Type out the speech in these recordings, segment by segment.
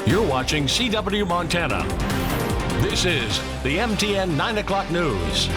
You're watching CW Montana. This is the MTN 9 o'clock news.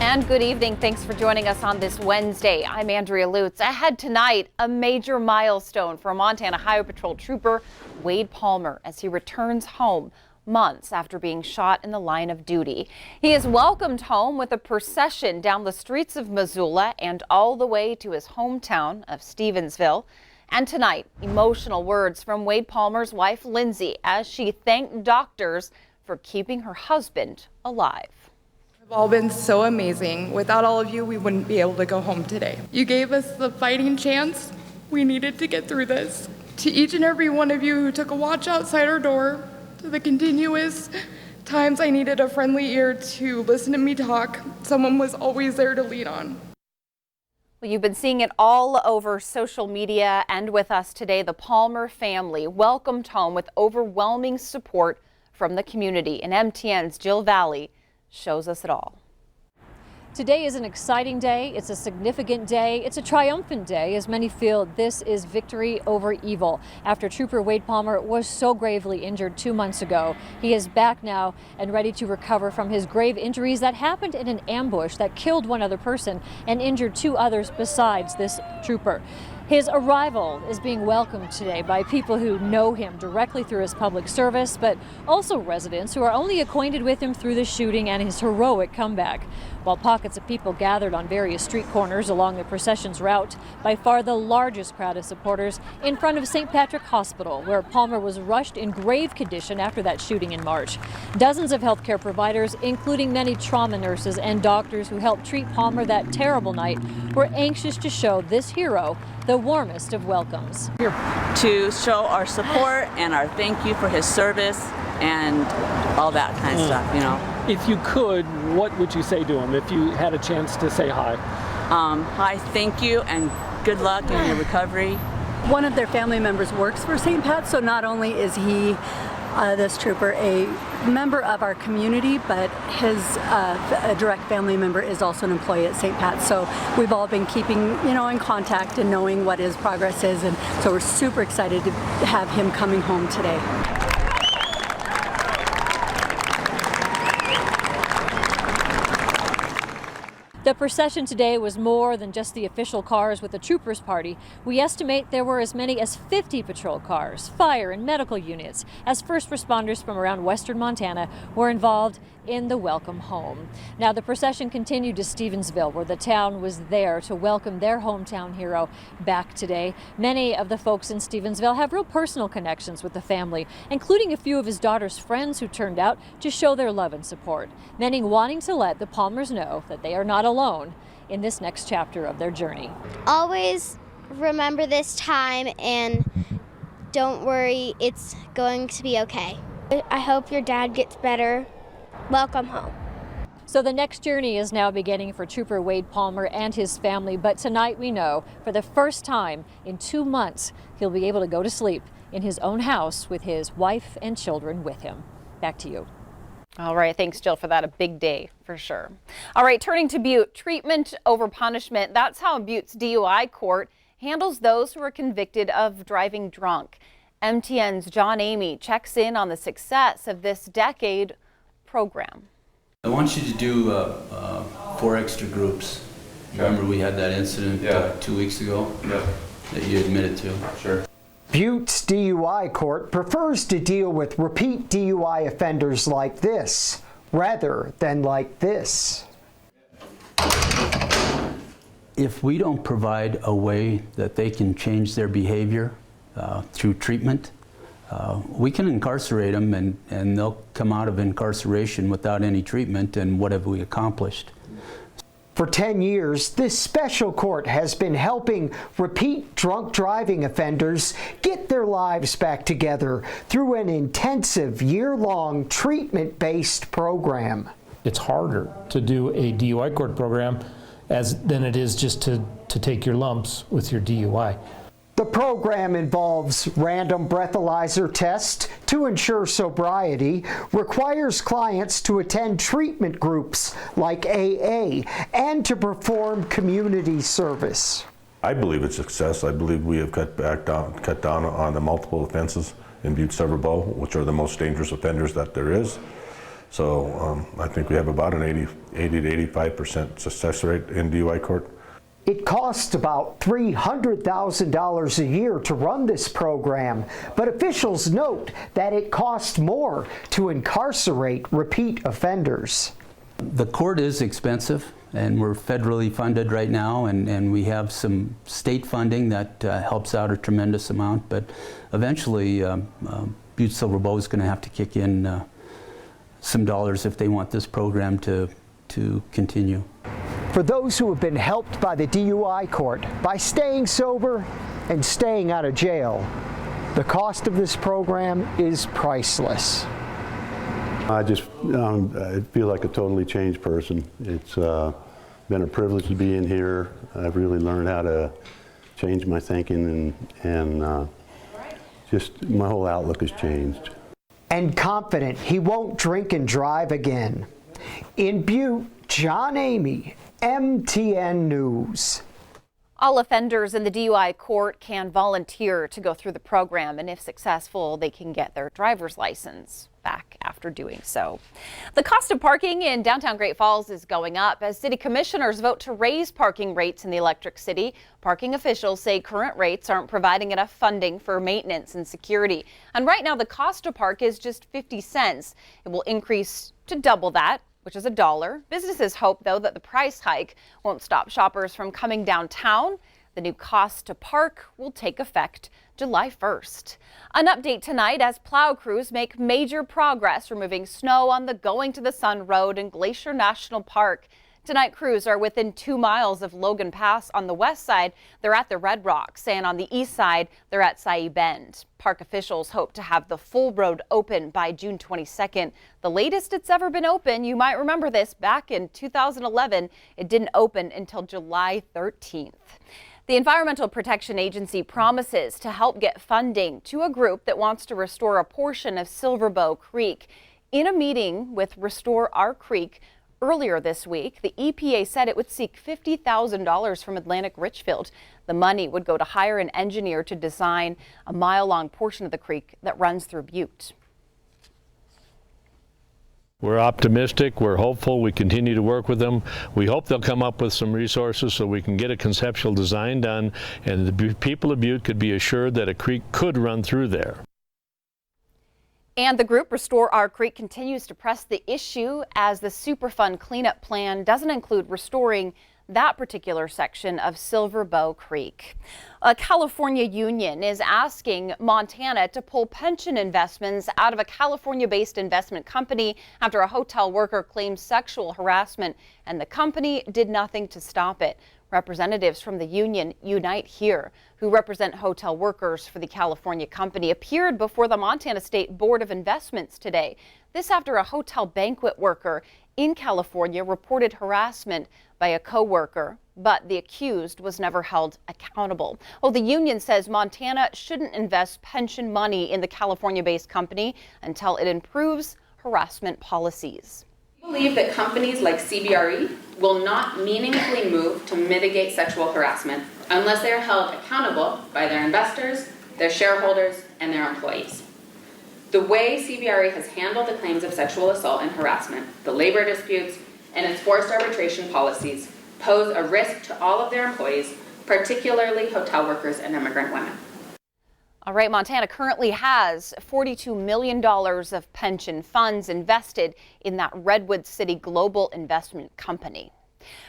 And good evening. Thanks for joining us on this Wednesday. I'm Andrea Lutz. Ahead tonight, a major milestone for Montana Highway Patrol Trooper Wade Palmer as he returns home months after being shot in the line of duty. He is welcomed home with a procession down the streets of Missoula and all the way to his hometown of Stevensville. And tonight, emotional words from Wade Palmer's wife, Lindsay, as she thanked doctors for keeping her husband alive. You've all been so amazing. Without all of you, we wouldn't be able to go home today. You gave us the fighting chance we needed to get through this. To each and every one of you who took a watch outside our door, to the continuous times I needed a friendly ear to listen to me talk, someone was always there to lean on. Well, you've been seeing it all over social media and with us today. The Palmer family welcomed home with overwhelming support from the community, and MTN's Jill Valley shows us it all. Today is an exciting day. It's a significant day. It's a triumphant day as many feel this is victory over evil. After Trooper Wade Palmer was so gravely injured 2 months ago, he is back now and ready to recover from his grave injuries that happened in an ambush that killed one other person and injured 2 others besides this trooper. His arrival is being welcomed today by people who know him directly through his public service, but also residents who are only acquainted with him through the shooting and his heroic comeback. While pockets of people gathered on various street corners along the procession's route, by far the largest crowd of supporters in front of St. Patrick Hospital, where Palmer was rushed in grave condition after that shooting in March. Dozens of healthcare providers, including many trauma nurses and doctors who helped treat Palmer that terrible night, were anxious to show this hero the warmest of welcomes. To show our support and our thank you for his service and all that kind of stuff, you know. If you could, what would you say to him if you had a chance to say hi? Hi, thank you, and good luck in your recovery. One of their family members works for St. Pat, so not only is he, this trooper, a member of our community, but his a direct family member is also an employee at St. Pat. So we've all been keeping, in contact and knowing what his progress is, and so we're super excited to have him coming home today. The procession today was more than just the official cars with the troopers party. We estimate there were as many as 50 patrol cars, fire and medical units, as first responders from around western Montana were involved in the welcome home. Now the procession continued to Stevensville, where the town was there to welcome their hometown hero back today. Many of the folks in Stevensville have real personal connections with the family, including a few of his daughter's friends who turned out to show their love and support. Many wanting to let the Palmers know that they are not alone in this next chapter of their journey. Always remember this time and don't worry, it's going to be okay. I hope your dad gets better. Welcome home. So the next journey is now beginning for Trooper Wade Palmer and his family, but tonight we know for the first time in 2 months he'll be able to go to sleep in his own house with his wife and children with him. Back to you. All right, thanks, Jill, for that. A big day for sure. All right, turning to Butte, treatment over punishment. That's how Butte's DUI court handles those who are convicted of driving drunk. MTN's John Amy checks in on the success of this decade program. I want you to do 4 extra groups. Remember we had that incident 2 weeks ago that you admitted to? Sure. Butte's DUI court prefers to deal with repeat DUI offenders like this, rather than like this. If we don't provide a way that they can change their behavior through treatment, we can incarcerate them and they'll come out of incarceration without any treatment, and what have we accomplished? For 10 years, this special court has been helping repeat drunk driving offenders get their lives back together through an intensive year-long treatment-based program. It's harder to do a DUI court program than it is just to take your lumps with your DUI. The program involves random breathalyzer tests to ensure sobriety, requires clients to attend treatment groups like AA, and to perform community service. I believe it's success. I believe we have cut down on the multiple offenses in Butte Silver Bow, which are the most dangerous offenders that there is. So I think we have about an 80 to 85% success rate in DUI court. It costs about $300,000 a year to run this program, but officials note that it costs more to incarcerate repeat offenders. The court is expensive, and we're federally funded right now, and we have some state funding that helps out a tremendous amount, but eventually Butte Silver Bow is going to have to kick in some dollars if they want this program to continue. For those who have been helped by the DUI court by staying sober and staying out of jail, the cost of this program is priceless. I just I feel like a totally changed person. It's been a privilege to be in here. I've really learned how to change my thinking, and just my whole outlook has changed. And confident he won't drink and drive again. In Butte, John Amy, MTN News. All offenders in the DUI court can volunteer to go through the program, and if successful, they can get their driver's license back after doing so. The cost of parking in downtown Great Falls is going up as city commissioners vote to raise parking rates in the Electric City. Parking officials say current rates aren't providing enough funding for maintenance and security. And right now, the cost to park is just 50 cents. It will increase to double that, which is $1. Businesses hope, though, that the price hike won't stop shoppers from coming downtown. The new cost to park will take effect July 1st. An update tonight as plow crews make major progress removing snow on the Going to the Sun Road in Glacier National Park. Tonight, crews are within 2 miles of Logan Pass. On the west side, they're at the Red Rocks, and on the east side, they're at Cy Bend. Park officials hope to have the full road open by June 22nd. The latest it's ever been open, you might remember this, back in 2011, it didn't open until July 13th. The Environmental Protection Agency promises to help get funding to a group that wants to restore a portion of Silver Bow Creek. In a meeting with Restore Our Creek earlier this week, the EPA said it would seek $50,000 from Atlantic Richfield. The money would go to hire an engineer to design a mile-long portion of the creek that runs through Butte. We're optimistic, we're hopeful, we continue to work with them. We hope they'll come up with some resources so we can get a conceptual design done and the people of Butte could be assured that a creek could run through there. And the group Restore Our Creek continues to press the issue as the Superfund cleanup plan doesn't include restoring that particular section of Silver Bow Creek. A California union is asking Montana to pull pension investments out of a California-based investment company after a hotel worker claimed sexual harassment, and the company did nothing to stop it. Representatives from the union Unite Here, who represent hotel workers for the California company, appeared before the Montana State Board of Investments today. This after a hotel banquet worker in California reported harassment by a co-worker, but the accused was never held accountable. Well, the union says Montana shouldn't invest pension money in the California-based company until it improves harassment policies. We believe that companies like CBRE will not meaningfully move to mitigate sexual harassment unless they are held accountable by their investors, their shareholders, and their employees. The way CBRE has handled the claims of sexual assault and harassment, the labor disputes, and its forced arbitration policies pose a risk to all of their employees, particularly hotel workers and immigrant women. All right, Montana currently has $42 million of pension funds invested in that Redwood City Global Investment Company.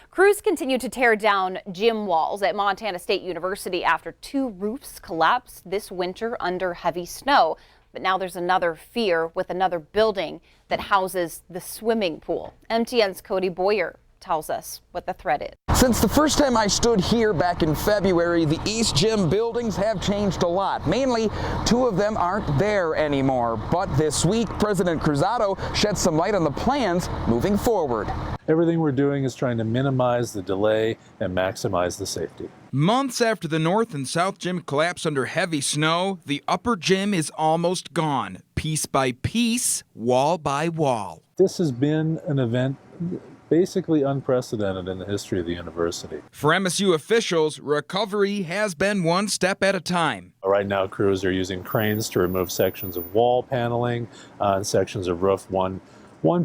Crews continue to tear down gym walls at Montana State University after 2 roofs collapsed this winter under heavy snow. But now there's another fear with another building that houses the swimming pool. MTN's Cody Boyer tells us what the threat is. Since the first time I stood here back in February, the East Gym buildings have changed a lot. Mainly, 2 of them aren't there anymore. But this week, President Cruzado shed some light on the plans moving forward. Everything we're doing is trying to minimize the delay and maximize the safety. Months after the North and South Gym collapsed under heavy snow, the Upper Gym is almost gone, piece by piece, wall by wall. This has been an event basically unprecedented in the history of the university. For MSU officials, recovery has been one step at a time. Right now, crews are using cranes to remove sections of wall paneling and sections of roof one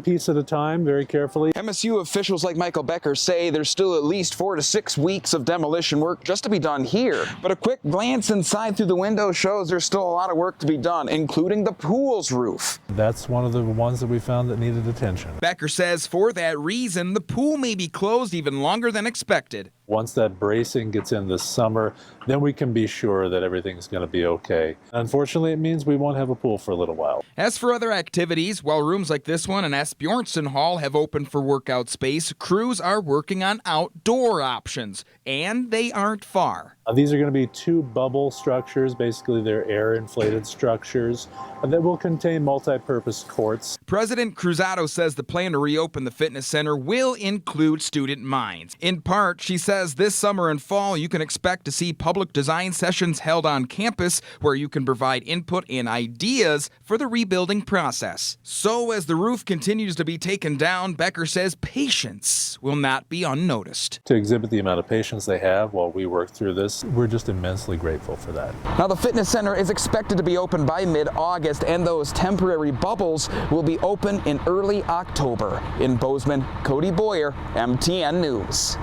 piece at a time, very carefully. MSU officials like Michael Becker say there's still at least 4 to 6 weeks of demolition work just to be done here. But a quick glance inside through the window shows there's still a lot of work to be done, including the pool's roof. That's one of the ones that we found that needed attention. Becker says for that reason, the pool may be closed even longer than expected. Once that bracing gets in this summer, then we can be sure that everything's going to be okay. Unfortunately, it means we won't have a pool for a little while. As for other activities, while rooms like this one in Asbjornsen Hall have opened for workout space, crews are working on outdoor options, and they aren't far. These are going to be 2 bubble structures, basically they're air-inflated structures that will contain multi-purpose courts. President Cruzado says the plan to reopen the fitness center will include student minds. In part, she says this summer and fall you can expect to see public design sessions held on campus where you can provide input and ideas for the rebuilding process. So as the roof continues to be taken down, Becker says patience will not be unnoticed. To exhibit the amount of patience they have while we work through this, we're just immensely grateful for that. Now the fitness center is expected to be open by mid-August, and those temporary bubbles will be open in early October. In Bozeman, Cody Boyer, MTN News.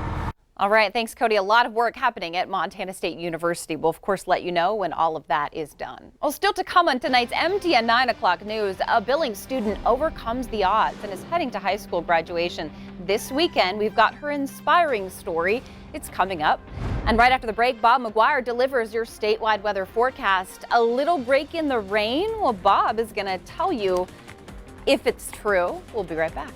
All right, thanks, Cody. A lot of work happening at Montana State University. We'll, of course, let you know when all of that is done. Well, still to come on tonight's MTN 9 o'clock news, a Billings student overcomes the odds and is heading to high school graduation this weekend. We've got her inspiring story. It's coming up. And right after the break, Bob McGuire delivers your statewide weather forecast. A little break in the rain? Well, Bob is going to tell you if it's true. We'll be right back.